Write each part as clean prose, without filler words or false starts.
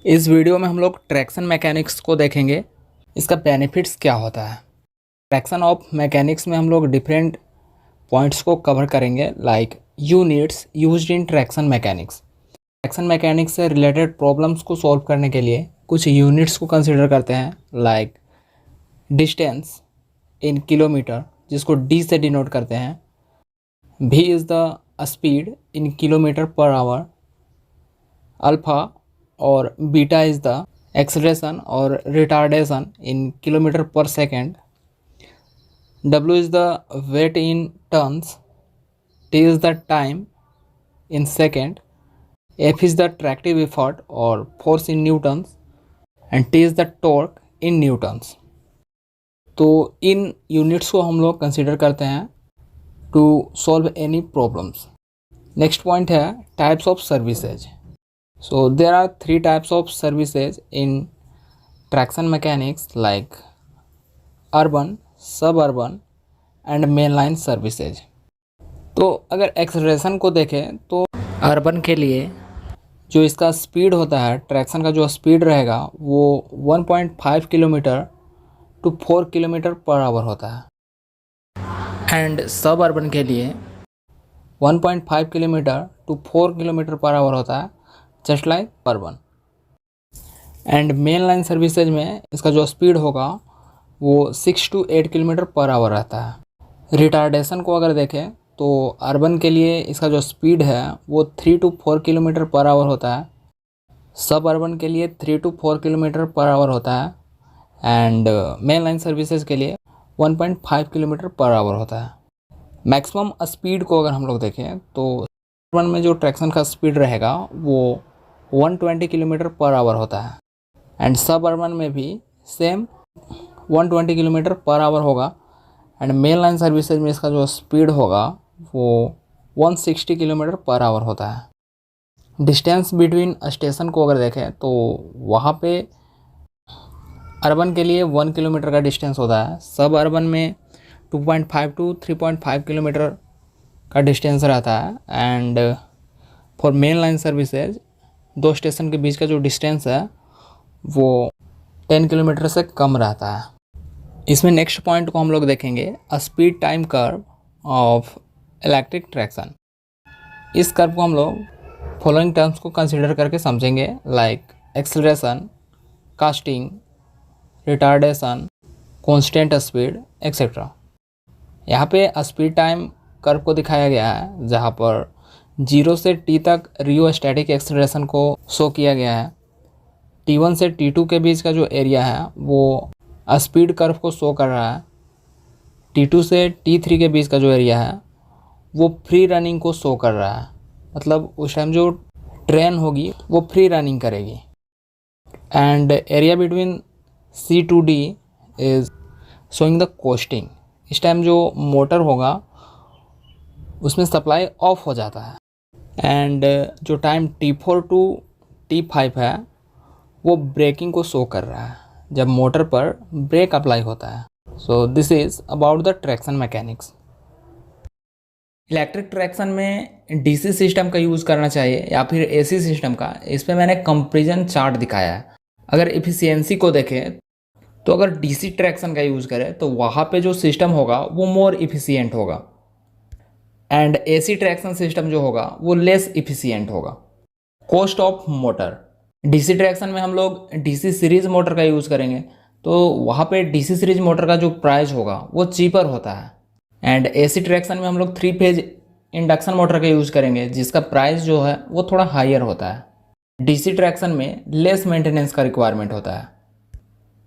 इस वीडियो में हम लोग ट्रैक्शन मैकेनिक्स को देखेंगे। इसका बेनिफिट्स क्या होता है। ट्रैक्शन ऑफ मैकेनिक्स में हम लोग डिफरेंट पॉइंट्स को कवर करेंगे, like units used in traction mechanics. Traction mechanics से रिलेटेड प्रॉब्लम्स को सॉल्व करने के लिए कुछ यूनिट्स को कंसिडर करते हैं, लाइक डिस्टेंस इन किलोमीटर, जिसको डी से डिनोट करते हैं। v is the speed in kilometre per our. Alpha और बीटा इज़ द एक्सेलरेशन और रिटार्डेशन इन किलोमीटर पर second. W is the weight in tons, T is the time in second, F is the tractive effort or force in newtons, and T is the torque in newtons। तो इन units को हम लोग consider करते हैं to solve any problems. Next point है types of services. So there are 3 types of services in traction mechanics, like urban, suburban and main line services. तो अगर acceleration को देखें तो अर्बन के लिए जो इसका स्पीड होता है, ट्रैक्शन का जो स्पीड रहेगा वो 1.5 kilometre to 4 kilometre per hour होता है। एंड सब अर्बन के लिए 1.5 kilometre to 4 kilometre per hour होता है, just like urban. And main line services में इसका जो स्पीड होगा वो 6 टू 8 किलोमीटर पर आवर रहता है। रिटार्डेशन को अगर देखें तो अर्बन के लिए इसका जो स्पीड है वो 3 टू 4 किलोमीटर पर आवर होता है, सब अर्बन के लिए 3 टू 4 किलोमीटर पर आवर होता है, एंड मेन लाइन सर्विसेज के लिए 1.5 किलोमीटर पर आवर होता है। मैक्सिमम स्पीड को अगर हम लोग देखें तो अर्बन में जो ट्रैक्शन का स्पीड रहेगा वो 120 किलोमीटर पर आवर होता है, एंड सब अर्बन में भी सेम 120 किलोमीटर पर आवर होगा, एंड मेन लाइन सर्विसेज में इसका जो स्पीड होगा वो 160 किलोमीटर पर आवर होता है। डिस्टेंस बिटवीन स्टेशन को अगर देखें तो वहाँ पे अर्बन के लिए 1 किलोमीटर का डिस्टेंस होता है, सब अर्बन में 2.5 टू 3.5 किलोमीटर का डिस्टेंस रहता है, and for main line services 2 station के बीच का जो डिस्टेंस है वो 10 किलोमीटर से कम रहता है। इसमें नेक्स्ट पॉइंट को हम लोग देखेंगे, speed time curve of electric traction. इस कर्व को हम लोग फॉलोइंग टर्म्स को कंसिडर करके समझेंगे, like acceleration, casting, retardation, constant speed etcetera. यहाँ पे स्पीड टाइम कर्व को दिखाया गया है जहाँ पर 0 से T तक रियोस्टैटिक एक्सेलरेशन को शो किया गया है। T1 से T2 के बीच का जो एरिया है वो स्पीड कर्व को शो कर रहा है। T2 से T3 के बीच का जो एरिया है वो फ्री रनिंग को शो कर रहा है, मतलब उस टाइम जो ट्रेन होगी वो फ्री रनिंग करेगी। And area between C to D is showing the coasting. इस टाइम जो मोटर होगा उसमें सप्लाई ऑफ हो जाता है, एंड जो टाइम T4 टू T5 है वो ब्रेकिंग को शो कर रहा है जब मोटर पर ब्रेक अप्लाई होता है। So this is about the traction mechanics. Electric traction में डीसी सिस्टम का यूज़ करना चाहिए या फिर एसी सिस्टम का, इस पर मैंने कंपैरिजन चार्ट दिखाया है। अगर एफिशिएंसी को देखें तो अगर डीसी ट्रैक्शन का यूज़ करें तो वहाँ पे जो सिस्टम होगा वो मोर इफ़िशियंट होगा, एंड एसी ट्रैक्शन सिस्टम जो होगा वो लेस इफ़िशियंट होगा। Cost of motor, DC traction में हम लोग डीसी सीरीज़ मोटर का यूज़ करेंगे तो वहाँ पे डीसी सीरीज मोटर का जो प्राइस होगा वो चीपर होता है, एंड एसी ट्रैक्शन में हम लोग 3 फेज इंडक्शन मोटर का यूज़ करेंगे जिसका प्राइस जो है वो थोड़ा हायर होता है। डीसी ट्रैक्शन में लेस मेंटेनेंस का रिक्वायरमेंट होता है,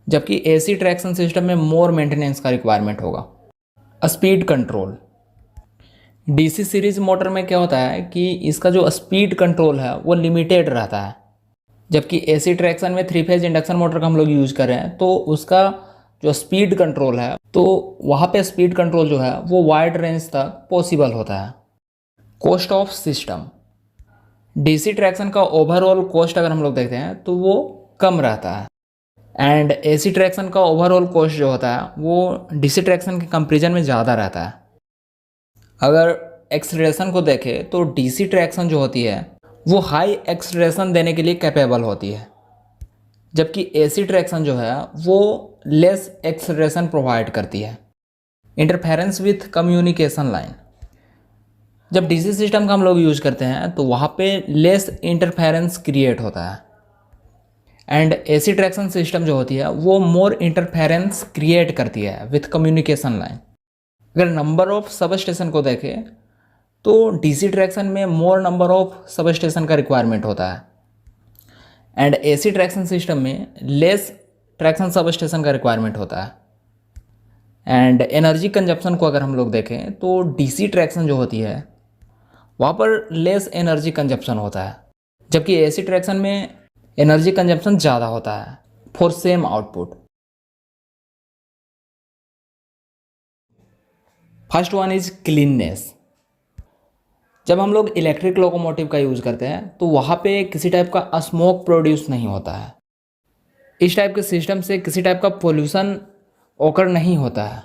जबकि एसी ट्रैक्शन सिस्टम में मोर मेंटेनेंस का रिक्वायरमेंट होगा। Speed control, DC series motor में क्या होता है कि इसका जो स्पीड कंट्रोल है वो लिमिटेड रहता है, जबकि एसी ट्रैक्शन में 3 फेज इंडक्शन मोटर का हम लोग यूज़ कर रहे हैं तो उसका जो स्पीड कंट्रोल है तो वहाँ पे स्पीड कंट्रोल जो है वो वाइड रेंज तक पॉसिबल होता है। Cost of system, DC traction का ओवरऑल कॉस्ट अगर हम लोग देखते हैं तो वो कम रहता है, एंड एसी ट्रैक्शन का ओवरऑल कॉस्ट जो होता है वो डीसी ट्रैक्शन के कंपेरिजन में ज़्यादा रहता है। अगर एक्सेलरेशन को देखें तो डीसी ट्रैक्शन जो होती है वो हाई एक्सेलरेशन देने के लिए कैपेबल होती है, जबकि एसी ट्रैक्शन जो है वो लेस एक्सेलरेशन प्रोवाइड करती है। इंटरफेरेंस विथ कम्युनिकेशन लाइन, जब डीसी सिस्टम का हम लोग यूज करते हैं तो वहाँ पे लेस इंटरफेरेंस क्रिएट होता है, एंड एसी ट्रैक्शन सिस्टम जो होती है वो मोर इंटरफेरेंस क्रिएट करती है विथ कम्युनिकेशन लाइन। अगर नंबर ऑफ सब स्टेशन को देखें तो डीसी ट्रैक्शन में मोर नंबर ऑफ सब स्टेशन का रिक्वायरमेंट होता है, एंड एसी ट्रैक्शन सिस्टम में लेस ट्रैक्शन सब स्टेशन का रिक्वायरमेंट होता है। एंड एनर्जी कंजप्शन को अगर हम लोग देखें तो डीसी ट्रैक्शन जो होती है वहाँ पर लेस एनर्जी कंजप्शन होता है, जबकि एसी ट्रैक्शन में एनर्जी कंजप्शन ज़्यादा होता है for same output. First one is cleanness. जब हम लोग इलेक्ट्रिक लोकोमोटिव का यूज़ करते हैं तो वहाँ पे किसी टाइप का स्मोक प्रोड्यूस नहीं होता है। इस टाइप के सिस्टम से किसी टाइप का पोल्यूशन ओकर नहीं होता है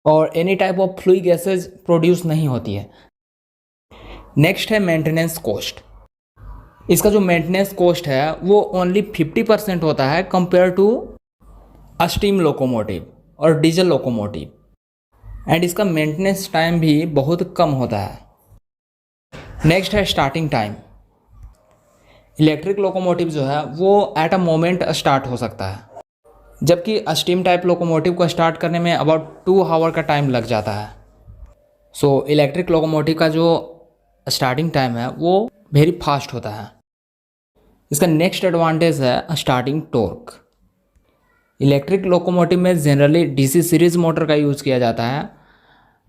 और any type of fluid gases produce नहीं होती है। नेक्स्ट है मेंटेनेंस कॉस्ट। इसका जो मेंटेनेंस कॉस्ट है वो ओनली 50% होता है कंपेयर टू स्टीम लोकोमोटिव और डीजल लोकोमोटिव, एंड इसका मेंटेनेंस टाइम भी बहुत कम होता है। नेक्स्ट है स्टार्टिंग टाइम। इलेक्ट्रिक लोकोमोटिव जो है वो एट अ मोमेंट स्टार्ट हो सकता है, जबकि स्टीम टाइप लोकोमोटिव को स्टार्ट करने में अबाउट 2 आवर का टाइम लग जाता है। सो इलेक्ट्रिक लोकोमोटिव का जो स्टार्टिंग टाइम है वो वेरी फास्ट होता है। इसका नेक्स्ट एडवांटेज है स्टार्टिंग टॉर्क। इलेक्ट्रिक लोकोमोटिव में जनरली डीसी सीरीज मोटर का यूज़ किया जाता है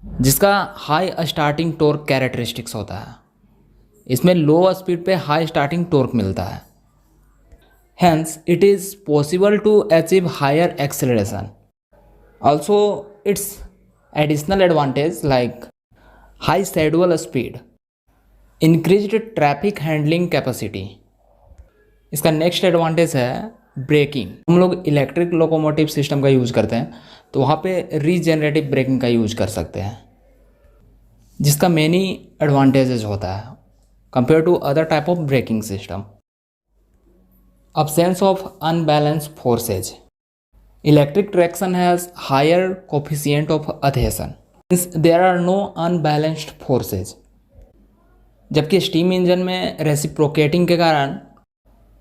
जिसका हाई स्टार्टिंग टॉर्क कैरेक्टरिस्टिक्स होता है। इसमें लो स्पीड पे हाई स्टार्टिंग टॉर्क मिलता है, hence it is possible to achieve higher acceleration. Also its additional advantage like high schedule speed, increased traffic handling capacity. इसका नेक्स्ट एडवांटेज है braking. हम लोग इलेक्ट्रिक लोकोमोटिव सिस्टम का use करते हैं तो वहाँ पे रीजेनरेटिव ब्रेकिंग का यूज़ कर सकते हैं, जिसका मेनी एडवांटेजेस होता है compare to other type of braking system. Absence of unbalanced forces. Electric traction has higher coefficient of adhesion since there are no unbalanced forces. जबकि स्टीम इंजन में reciprocating के कारण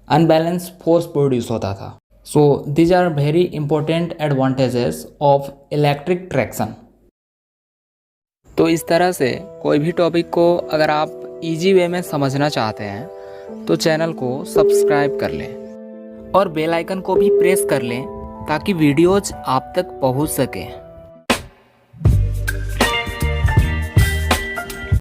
अनबैलेंस फोर्स प्रोड्यूस होता था। So these are very important advantages of electric traction. तो इस तरह से कोई भी टॉपिक को अगर आप इजी वे में समझना चाहते हैं तो चैनल को सब्सक्राइब कर लें और बेल आइकन को भी प्रेस कर लें ताकि वीडियोज आप तक पहुंच सके।